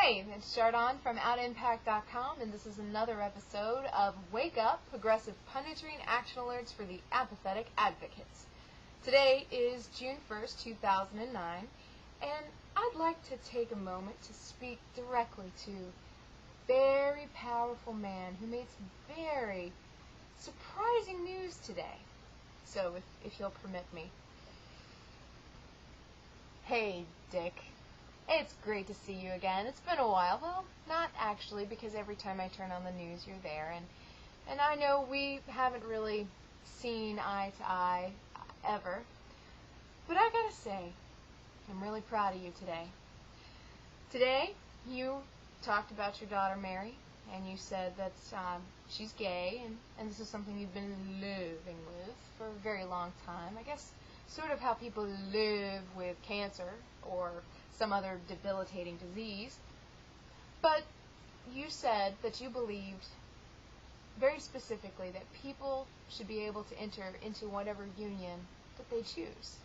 Hey, it's Chardon from OutImpact.com, and this is another episode of Wake Up, Progressive Punditry and Action Alerts for the Apathetic Advocates. Today is June 1st, 2009, and I'd like to take a moment to speak directly to a very powerful man who made some very surprising news today. So, if you'll permit me. Hey, Dick. It's great to see you again. It's been a while. Well, not actually, because every time I turn on the news, you're there. And I know we haven't really seen eye to eye ever. But I gotta say, I'm really proud of you today. Today, you talked about your daughter, Mary, and you said that she's gay, and this is something you've been living with for a very long time. I guess sort of how people live with cancer or some other debilitating disease. But you said that you believed very specifically that people should be able to enter into whatever union that they choose.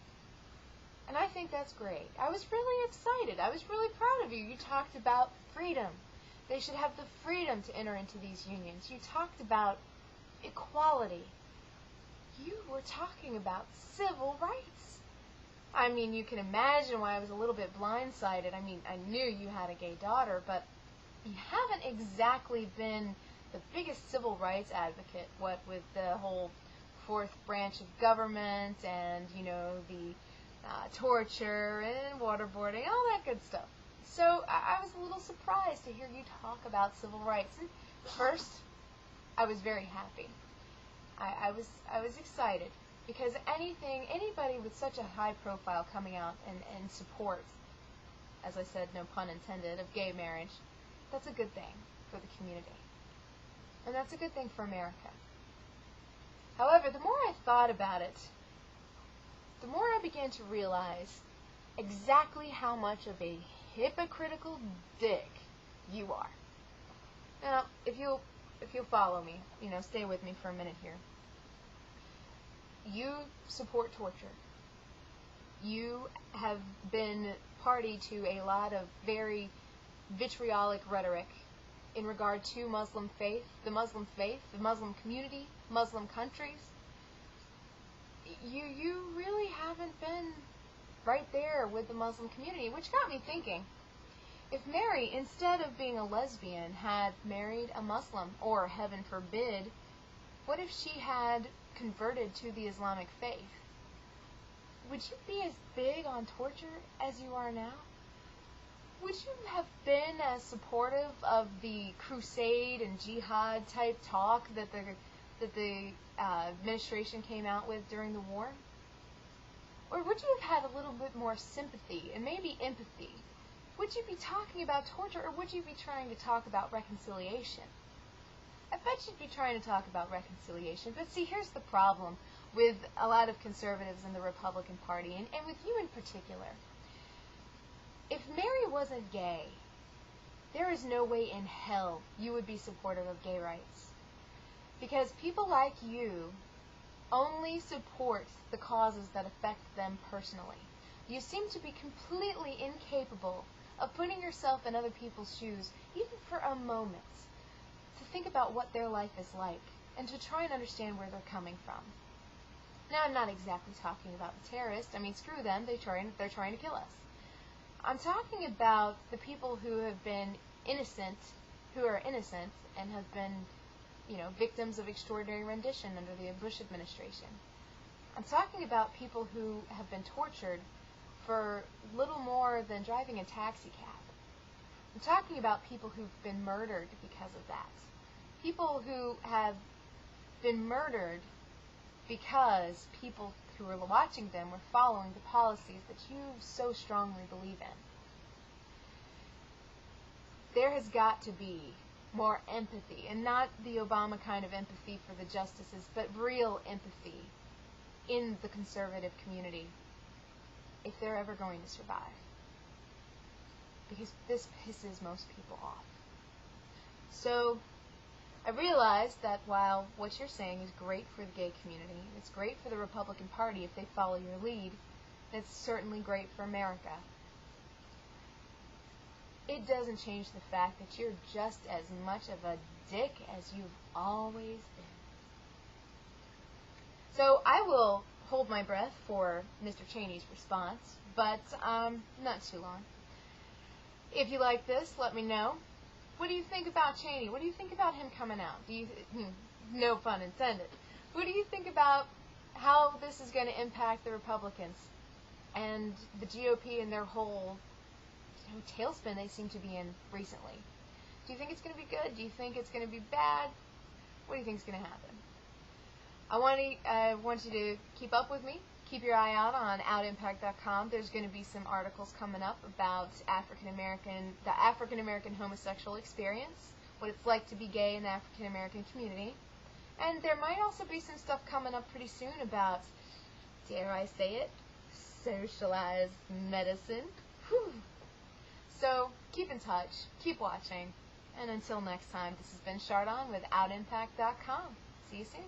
And I think that's great. I was really excited. I was really proud of you. You talked about freedom. They should have the freedom to enter into these unions. You talked about equality. You were talking about civil rights. I mean, you can imagine why I was a little bit blindsided. I mean, I knew you had a gay daughter, but you haven't exactly been the biggest civil rights advocate, what with the whole fourth branch of government and, you know, the torture and waterboarding, all that good stuff. So I was a little surprised to hear you talk about civil rights. And first, I was very happy. I was excited. Because anybody with such a high profile coming out and support, as I said, no pun intended, of gay marriage, that's a good thing for the community. And that's a good thing for America. However, the more I thought about it, the more I began to realize exactly how much of a hypocritical dick you are. Now, if you'll follow me, stay with me for a minute here. You support torture. You have been party to a lot of very vitriolic rhetoric in regard to Muslim faith, the Muslim community, Muslim countries. You really haven't been right there with the Muslim community, which got me thinking. If Mary, instead of being a lesbian, had married a Muslim, or heaven forbid, what if she had converted to the Islamic faith? Would you be as big on torture as you are now? Would you have been as supportive of the crusade and jihad type talk that the administration came out with during the war? Or would you have had a little bit more sympathy and maybe empathy? Would you be talking about torture, or would you be trying to talk about reconciliation? I bet you'd be trying to talk about reconciliation, but see, here's the problem with a lot of conservatives in the Republican Party, and with you in particular. If Mary wasn't gay, there is no way in hell you would be supportive of gay rights. Because people like you only support the causes that affect them personally. You seem to be completely incapable of putting yourself in other people's shoes, even for a moment, to think about what their life is like, and to try and understand where they're coming from. Now, I'm not exactly talking about the terrorists. I mean, screw them. They're trying to kill us. I'm talking about the people who have been innocent, who are innocent, and have been, victims of extraordinary rendition under the Bush administration. I'm talking about people who have been tortured for little more than driving a taxi cab. I'm talking about people who've been murdered because of that. People who have been murdered because people who were watching them were following the policies that you so strongly believe in. There has got to be more empathy, and not the Obama kind of empathy for the justices, but real empathy in the conservative community if they're ever going to survive. Because this pisses most people off. So, I realized that while what you're saying is great for the gay community, it's great for the Republican Party if they follow your lead, it's certainly great for America. it doesn't change the fact that you're just as much of a dick as you've always been. So I will hold my breath for Mr. Cheney's response, but not too long. If you like this, let me know. What do you think about Cheney? What do you think about him coming out? No pun intended. What do you think about how this is going to impact the Republicans and the GOP and their whole tailspin they seem to be in recently? Do you think it's going to be good? Do you think it's going to be bad? What do you think is going to happen? I want you to keep up with me. Keep your eye out on OutImpact.com. There's going to be some articles coming up about the African American homosexual experience, what it's like to be gay in the African American community. And there might also be some stuff coming up pretty soon about, dare I say it, socialized medicine. Whew. So keep in touch, keep watching, and until next time, this has been Chardon with OutImpact.com. See you soon.